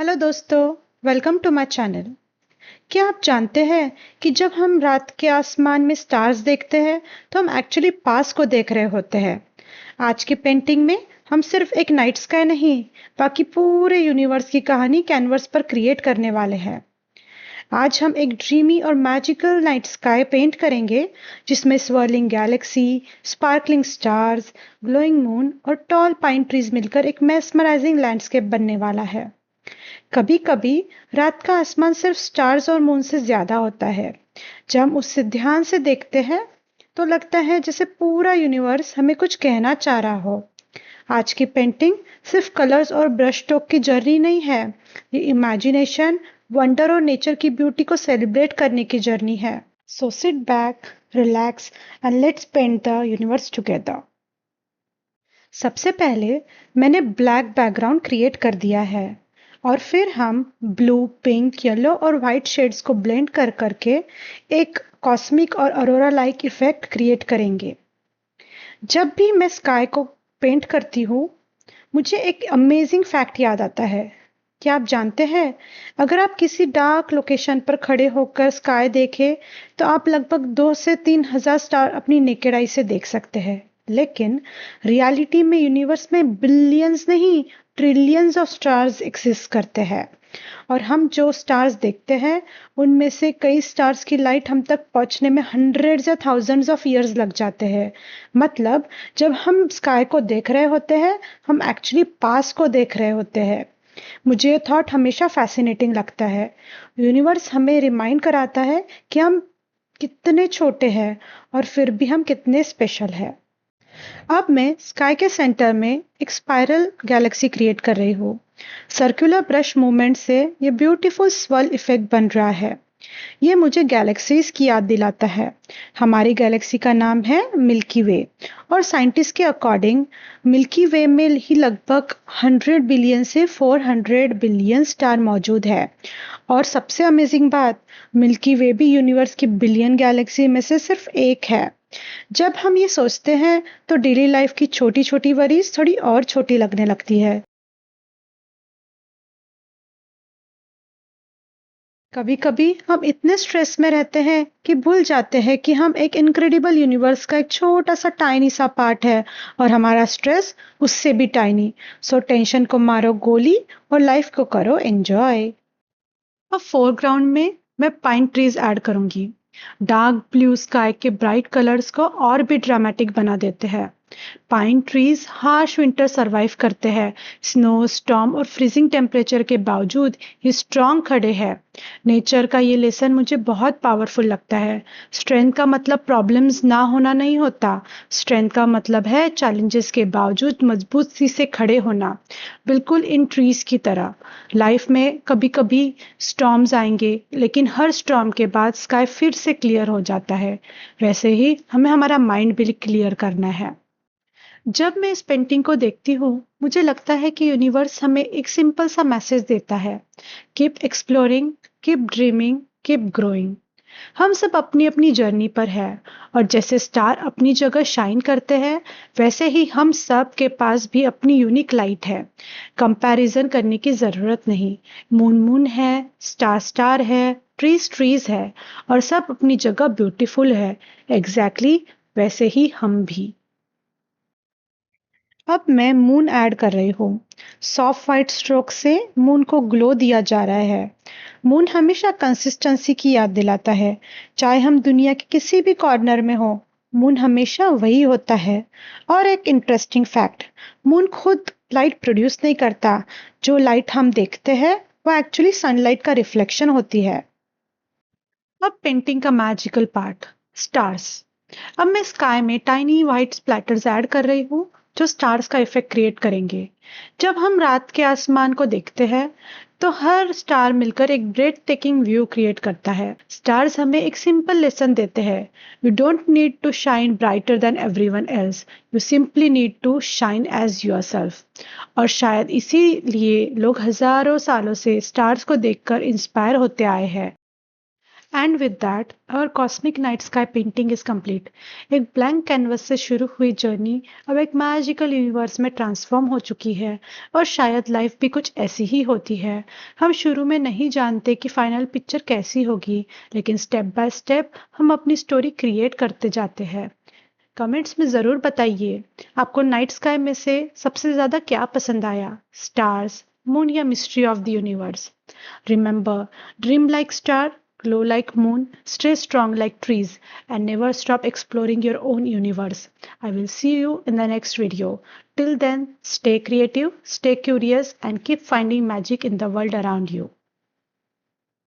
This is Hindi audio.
हेलो दोस्तों, वेलकम टू माय चैनल। क्या आप जानते हैं कि जब हम रात के आसमान में स्टार्स देखते हैं तो हम एक्चुअली पास को देख रहे होते हैं। आज की पेंटिंग में हम सिर्फ एक नाइट स्काई नहीं, बाकी पूरे यूनिवर्स की कहानी कैनवस पर क्रिएट करने वाले हैं। आज हम एक ड्रीमी और मैजिकल नाइट स्काई पेंट करेंगे जिसमें swirling Galaxy, sparkling stars, glowing moon और टॉल पाइन ट्रीज मिलकर एक मेस्मराइजिंग लैंडस्केप बनने वाला है। कभी कभी रात का आसमान सिर्फ स्टार्स और मून से ज्यादा होता है। जब हम उससे ध्यान से देखते हैं तो लगता है जैसे पूरा यूनिवर्स हमें कुछ कहना चाह रहा हो। आज की पेंटिंग सिर्फ कलर्स और ब्रश स्ट्रोक की जर्नी नहीं है, ये इमेजिनेशन, वंडर और नेचर की ब्यूटी को सेलिब्रेट करने की जर्नी है। So sit back, relax and let's paint the universe together. सबसे पहले मैंने ब्लैक बैकग्राउंड क्रिएट कर दिया है और फिर हम ब्लू, पिंक, येलो और वाइट शेड्स को ब्लेंड कर करके एक कॉस्मिक और अरोरा लाइक इफेक्ट क्रिएट करेंगे। जब भी मैं स्काई को पेंट करती हूँ मुझे एक अमेजिंग फैक्ट याद आता है। क्या आप जानते हैं, अगर आप किसी डार्क लोकेशन पर खड़े होकर स्काई देखें तो आप लगभग 2 से 3 हजार स्टार अपनी नेकेड आई से देख सकते हैं। लेकिन रियलिटी में यूनिवर्स में बिलियंस नहीं, ट्रिलियंस ऑफ स्टार्स एग्जिस्ट करते हैं और हम जो स्टार्स देखते हैं उनमें से कई स्टार्स की लाइट हम तक पहुंचने में हंड्रेड्स या थाउजेंड्स ऑफ इयर्स लग जाते हैं। मतलब जब हम स्काई को देख रहे होते हैं हम एक्चुअली पास को देख रहे होते हैं। मुझे ये थॉट हमेशा फैसिनेटिंग लगता है। यूनिवर्स हमें रिमाइंड कराता है कि हम कितने छोटे हैं और फिर भी हम कितने स्पेशल हैं। अब मैं स्काई के सेंटर में एक स्पाइरल गैलेक्सी क्रिएट कर रही हूँ। सर्कुलर ब्रश मूवमेंट से ये ब्यूटीफुल स्वर्ल इफेक्ट बन रहा है। ये मुझे गैलेक्सीज की याद दिलाता है। हमारी गैलेक्सी का नाम है मिल्की वे और साइंटिस्ट के अकॉर्डिंग मिल्की वे में ही लगभग 100 बिलियन से 400 बिलियन स्टार मौजूद है। और सबसे अमेजिंग बात, मिल्की वे भी यूनिवर्स की बिलियन गैलेक्सी में से सिर्फ एक है। जब हम ये सोचते हैं तो डेली लाइफ की छोटी छोटी वरीज थोड़ी और छोटी लगने लगती है। कभी कभी हम इतने स्ट्रेस में रहते हैं कि भूल जाते हैं कि हम एक इनक्रेडिबल यूनिवर्स का एक छोटा सा टाइनी सा पार्ट है और हमारा स्ट्रेस उससे भी टाइनी। सो टेंशन को मारो गोली और लाइफ को करो एंजॉय। अब फोरग्राउंड में मैं पाइन ट्रीज ऐड करूंगी। डार्क ब्लू स्काई के ब्राइट कलर्स को और भी ड्रामेटिक बना देते हैं। Pine trees harsh winter survive करते हैं। स्नो, स्टॉर्म और फ्रीजिंग टेम्परेचर के बावजूद ये स्ट्रांग खड़े हैं। नेचर का ये लेसन मुझे बहुत पावरफुल लगता है। स्ट्रेंथ का मतलब प्रॉब्लम्स ना होना नहीं होता। स्ट्रेंथ का मतलब है चैलेंजेस के बावजूद मजबूती से खड़े होना, बिल्कुल इन ट्रीज की तरह। लाइफ में कभी कभी स्टॉर्म्स आएंगे लेकिन हर स्टॉर्म के बाद स्काई फिर से क्लियर हो जाता है। वैसे ही हमें हमारा माइंड भी क्लियर करना है। जब मैं इस पेंटिंग को देखती हूँ मुझे लगता है कि यूनिवर्स हमें एक सिंपल सा मैसेज देता है, keep exploring, keep dreaming, keep growing. हम सब अपनी अपनी जर्नी पर है और जैसे स्टार अपनी जगह शाइन करते हैं वैसे ही हम सब के पास भी अपनी यूनिक लाइट है। कंपैरिजन करने की जरूरत नहीं। मून मून है, स्टार स्टार है, ट्रीज ट्रीज है और सब अपनी जगह ब्यूटीफुल है। एग्जैक्टली वैसे ही हम भी। अब मैं मून ऐड कर रही हूँ। सॉफ्ट वाइट स्ट्रोक से मून को ग्लो दिया जा रहा है। मून हमेशा कंसिस्टेंसी की याद दिलाता है। चाहे हम दुनिया के किसी भी कॉर्नर में हो, मून हमेशा वही होता है। और एक इंटरेस्टिंग फैक्ट, मून खुद लाइट प्रोड्यूस नहीं करता। जो लाइट हम देखते हैं वो एक्चुअली सनलाइट का रिफ्लेक्शन होती है। अब पेंटिंग का मैजिकल पार्ट, स्टार्स। अब मैं स्काई में टाइनी व्हाइट स्प्लैटर्स ऐड कर रही हूँ जो स्टार्स का इफेक्ट क्रिएट करेंगे। जब हम रात के आसमान को देखते हैं तो हर स्टार मिलकर एक ब्रेथ टेकिंग व्यू क्रिएट करता है। स्टार्स हमें एक सिंपल लेसन देते हैं, you don't need to shine brighter than everyone else, you simply need to shine as yourself. और शायद इसीलिए लोग हजारों सालों से स्टार्स को देखकर इंस्पायर होते आए हैं। And with that our cosmic night sky painting is complete. एक ब्लैंक कैनवस से शुरू हुई जर्नी अब एक मैजिकल यूनिवर्स में ट्रांसफॉर्म हो चुकी है, और शायद लाइफ भी कुछ ऐसी ही होती है। हम शुरू में नहीं जानते कि फाइनल पिक्चर कैसी होगी, लेकिन स्टेप बाय स्टेप हम अपनी स्टोरी क्रिएट करते जाते हैं। कमेंट्स में ज़रूर बताइए आपको नाइट स्काई में से सबसे ज़्यादा क्या पसंद आया, स्टार्स, मून या mystery of the universe. Remember, dream like star, glow like moon, stay strong like trees, and never stop exploring your own universe. I will see you in the next video. Till then, stay creative, stay curious, and keep finding magic in the world around you.